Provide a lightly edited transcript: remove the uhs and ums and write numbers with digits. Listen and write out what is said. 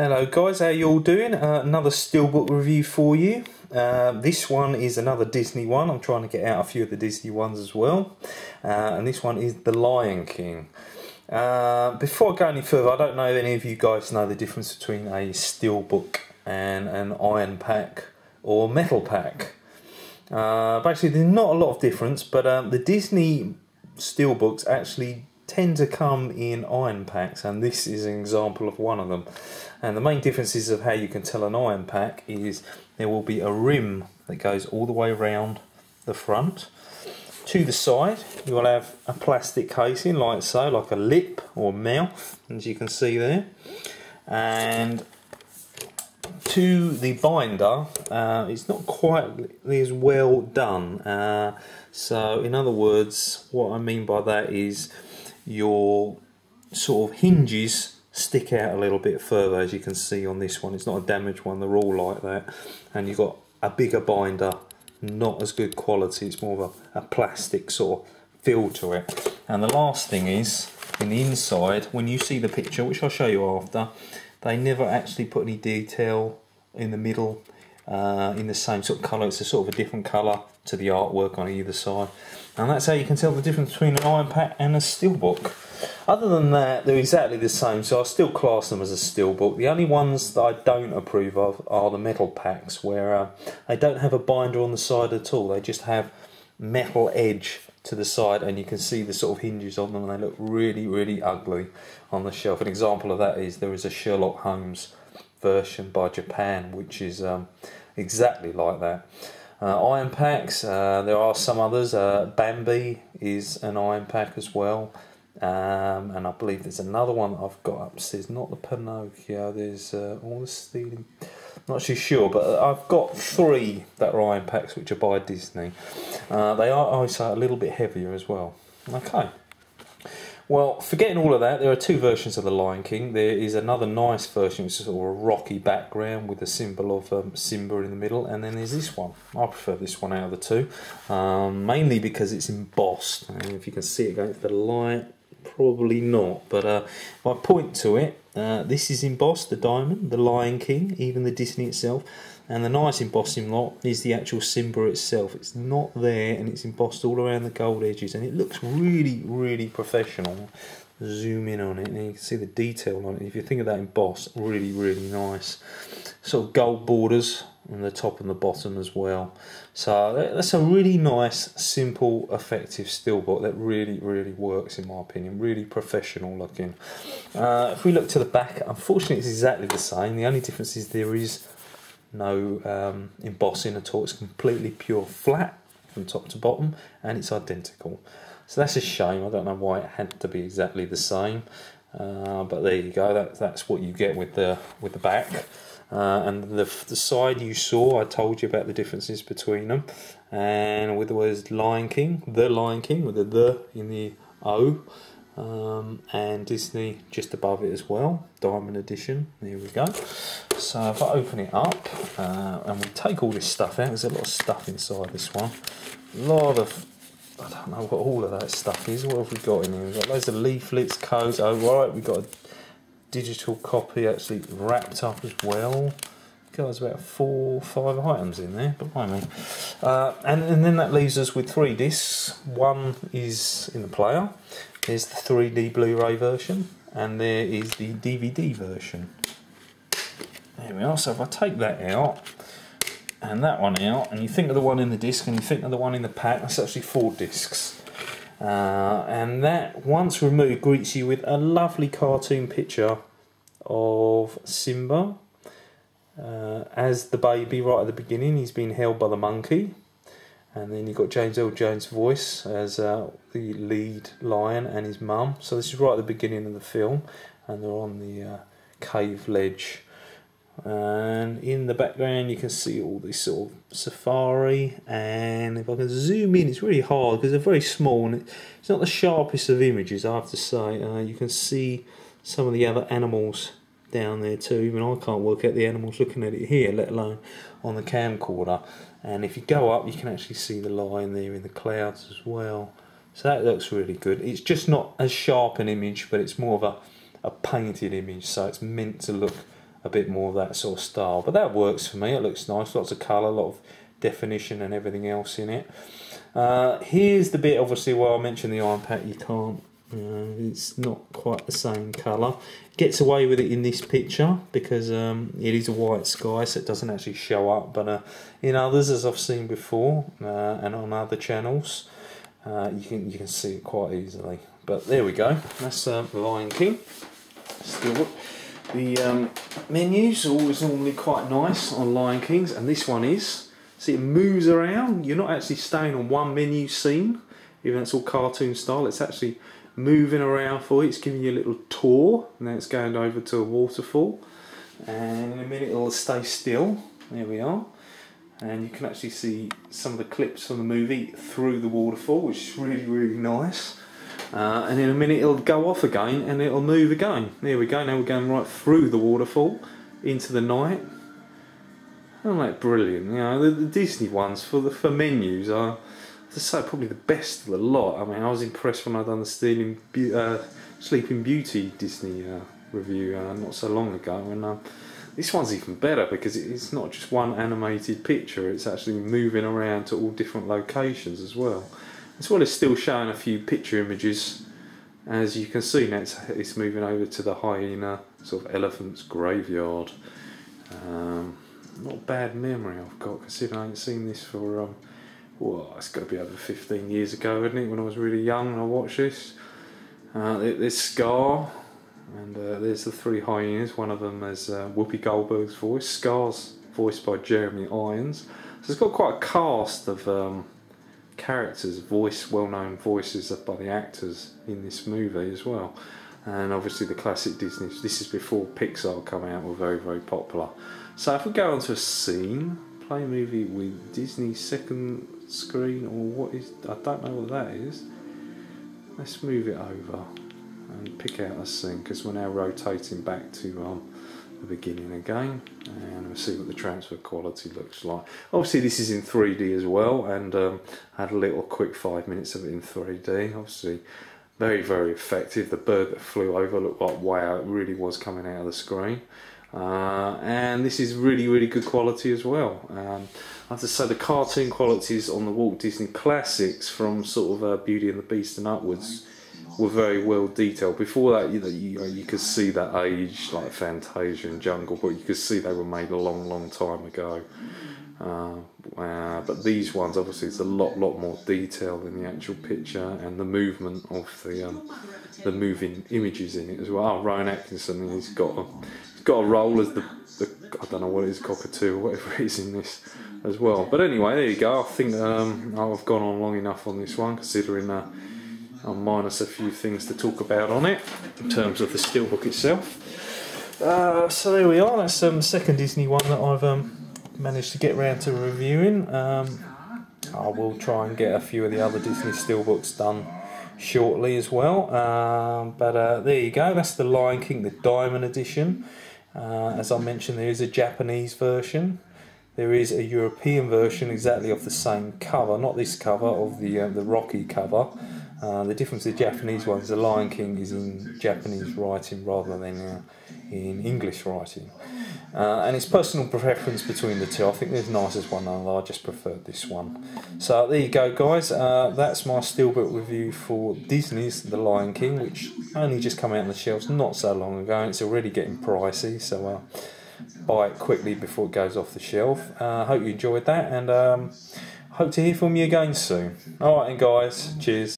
Hello guys, how you all doing? Another Steelbook review for you. This one is another Disney one. I'm trying to get out a few of the Disney ones as well. And this one is The Lion King. Before I go any further, I don't know if any of you guys know the difference between a Steelbook and an iron pack or metal pack. Basically there's not a lot of difference, but the Disney Steelbooks actually tend to come in iron packs, and this is an example of one of them. And the main differences of how you can tell an iron pack is there will be a rim that goes all the way around the front. To the side you will have a plastic casing like so, like a lip or mouth, as you can see there. And to the binder, it's not quite as well done. So in other words, what I mean by that is your sort of hinges stick out a little bit further, as you can see on this one. It's not a damaged one, they're all like that. And you've got a bigger binder, not as good quality, it's more of a plastic sort of feel to it. And the last thing is, in the inside, when you see the picture, which I'll show you after, they never actually put any detail in the middle in the same sort of colour. It's a sort of a different colour to the artwork on either side. And that's how you can tell the difference between an iron pack and a Steelbook. Other than that, they're exactly the same, so I still class them as a Steelbook. The only ones that I don't approve of are the metal packs, where they don't have a binder on the side at all. They just have metal edge to the side, and you can see the sort of hinges on them, and they look really, really ugly on the shelf. An example of that is there is a Sherlock Holmes version by Japan, which is exactly like that. Iron packs, there are some others. Bambi is an iron pack as well. And I believe there's another one that I've got upstairs, not the Pinocchio, there's all the steel, not too sure, but I've got 3 that are iron packs which are by Disney. They are also a little bit heavier as well. Okay, well, forgetting all of that, there are 2 versions of The Lion King. There is another nice version, which is sort of a rocky background with a symbol of Simba in the middle, and then there's this one. I prefer this one out of the 2, mainly because it's embossed, and if you can see it against the light, probably not, but if I point to it, this is embossed, the diamond, the Lion King, even the Disney itself, and the nice embossing lot is the actual Simba itself. It's not there, and it's embossed all around the gold edges, and it looks really, really professional. Zoom in on it, and you can see the detail on it. If you think of that embossed, really, really nice. Sort of gold borders on the top and the bottom as well. So that's a really nice, simple, effective Steelbook that really, really works in my opinion. Really professional looking. If we look to the back, unfortunately it's exactly the same. The only difference is there is no embossing at all. It's completely pure flat from top to bottom, and it's identical. So that's a shame. I don't know why it had to be exactly the same, but there you go. That's what you get with the back. And the side you saw, I told you about the differences between them. And with the words Lion King, The Lion King, with the in the O, and Disney just above it as well, Diamond Edition. There we go. So if I open it up and we take all this stuff out, there's a lot of stuff inside this one. A lot of, I don't know what all of that stuff is. What have we got in here? We've got loads of leaflets, codes. Oh right, we've got a digital copy actually wrapped up as well. There's about 4 or 5 items in there, blimey. And then that leaves us with 3 discs. One is in the player. There's the 3D Blu-ray version, and there is the DVD version. There we are. So if I take that out and that one out, and you think of the one in the disc and you think of the one in the pack, that's actually 4 discs. And that, once removed, greets you with a lovely cartoon picture of Simba as the baby right at the beginning. He's being held by the monkey, and then you've got James L. Jones' voice as the lead lion and his mum. So this is right at the beginning of the film, and they're on the cave ledge. And in the background you can see all this sort of safari, and if I can zoom in, it's really hard because they're very small and it's not the sharpest of images, I have to say. You can see some of the other animals down there too. Even I can't work out the animals looking at it here, let alone on the camcorder. And if you go up you can actually see the lion there in the clouds as well. So that looks really good. It's just not as sharp an image, but it's more of a painted image, so it's meant to look a bit more of that sort of style. But that works for me. It looks nice, lots of colour, a lot of definition and everything else in it. Here's the bit, obviously, where I mentioned the iron pack. You can't, it's not quite the same colour. Gets away with it in this picture because it is a white sky, so it doesn't actually show up. But in others, as I've seen before, and on other channels, you can see it quite easily. But there we go. That's The Lion King. Still, the menus are always normally quite nice on Lion Kings, and this one is. See, it moves around. You're not actually staying on one menu scene, even though it's all cartoon style. It's actually moving around for you. It's giving you a little tour, and then it's going over to a waterfall. And in a minute it'll stay still. There we are. And you can actually see some of the clips from the movie through the waterfall, which is really, really nice. And in a minute it'll go off again and it'll move again. There we go. Now we're going right through the waterfall into the night. Isn't that brilliant? You know, the Disney ones for menus are, to say, probably the best of the lot. I mean, I was impressed when I done the Sleeping Beauty Disney review not so long ago, and this one's even better because it's not just one animated picture; it's actually moving around to all different locations as well. As well as still showing a few picture images, as you can see now. It's moving over to the hyena sort of elephant's graveyard. Not a bad memory I've got, considering I haven't seen this for, well, it's got to be over 15 years ago, isn't it, when I was really young and I watched this. There's Scar, and there's the three hyenas. One of them is Whoopi Goldberg's voice. Scar's voiced by Jeremy Irons. So it's got quite a cast of characters, well-known voices by the actors in this movie as well. And obviously the classic Disney, this is before Pixar come out, were very, very popular. So if we go onto a scene, play a movie with Disney's second screen, or what is, I don't know what that is. Let's move it over and pick out a scene, because we're now rotating back to the beginning again, and we'll see what the transfer quality looks like. Obviously this is in 3D as well, and had a little quick 5 minutes of it in 3D. Obviously very, very effective. The bird that flew over looked like, wow, it really was coming out of the screen. And this is really, really good quality as well. I have to say the cartoon qualities on the Walt Disney classics from sort of Beauty and the Beast and upwards were very well detailed. Before that, you could see that age, like Fantasia and Jungle, but you could see they were made a long, long time ago. But these ones, obviously, it's a lot more detailed in the actual picture, and the movement of the moving images in it as well. Oh, Rowan Atkinson, he's got a role as the I don't know what it is, cockatoo or whatever it is in this as well. But anyway, there you go. I think I've gone on long enough on this one, considering I'm minus a few things to talk about on it in terms of the Steelbook itself. So there we are. That's the second Disney one that I've managed to get around to reviewing. I will try and get a few of the other Disney Steelbooks done shortly as well. But there you go. That's the Lion King, the Diamond Edition. As I mentioned, there is a Japanese version. There is a European version exactly of the same cover, not this cover, of the Rocky cover. The difference with the Japanese one is the Lion King is in Japanese writing rather than in English writing. And it's personal preference between the two. I think there's nicest one, and I just preferred this one. So there you go, guys. That's my Steelbook review for Disney's The Lion King, which only just come out on the shelves not so long ago, and it's already getting pricey, so buy it quickly before it goes off the shelf. Hope you enjoyed that, and hope to hear from you again soon. Alright then, guys, cheers.